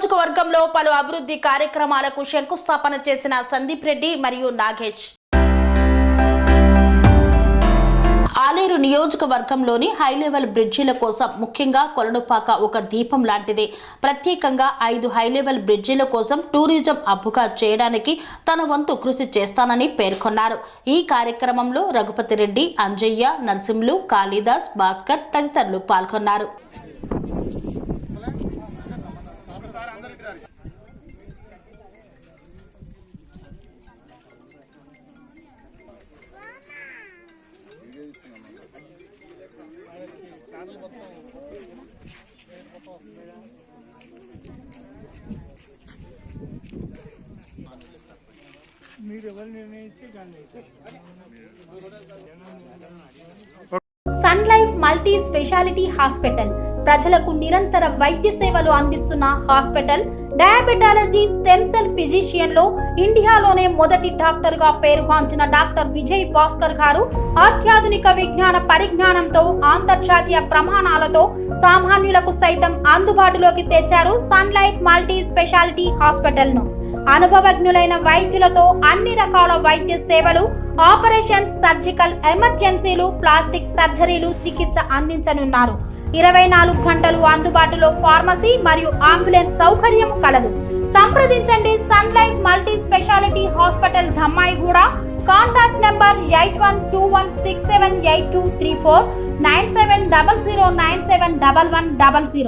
నియోజకవర్గంలో పలు అభివృద్ధి కార్యక్రమాలకు శంకుస్థాపన చేసిన సందీప్ రెడ్డి మరియు నాగేష్. ఆలేరు నియోజకవర్గంలోని హై లెవెల్ బ్రిడ్జిల కోసం ముఖ్యంగా కొలనుపాక ఒక దీపం లాంటిది. ప్రత్యేకంగా 5 హై లెవెల్ బ్రిడ్జిల కోసం టూరిజం హబ్గా చేయడానికి తన వంతు కృషి చేస్తానని పేర్కొన్నారు. ఈ కార్యక్రమంలో రఘుపతి రెడ్డి, అంజయ్య, నరసింహులు, కాళీదాస్, భాస్కర్ తదితరులు పాల్గొన్నారు. Sun Life multi speciality hospital ప్రజలకు నిరంతర వైద్య సేవలు అందిస్తున్న hospital. Diabetology, stem cell physician లో ఇండియాలోనే మొదటి డాక్టర్ గా పేరుగాంచిన డాక్టర్ విజయ్ భాస్కర్ గారు అత్యాధునిక విజ్ఞాన పరిజ్ఞానంతో అంతర్జాతీయ ప్రమాణాలతో సామాన్యులకు సైతం అందుబాటులోకి తెచ్చారు Sun Life multi speciality hospital ను. అనుభవజ్ఞులైన వైద్యులతో అన్ని రకాల వైద్య సేవలు, ఆపరేషన్స్, సర్జికల్ ఎమర్జెన్సీలు, ప్లాస్టిక్ సర్జరీలు, చికిత్స అందించనున్నారు. 24 గంటలు అందుబాటులో ఫార్మసీ మరియు అంబులెన్స్ సౌకర్యం కలదు. సంప్రదించండి Sun Life multi speciality hospital, Dhammaiguda. Contact number 8121678234, 9700971100.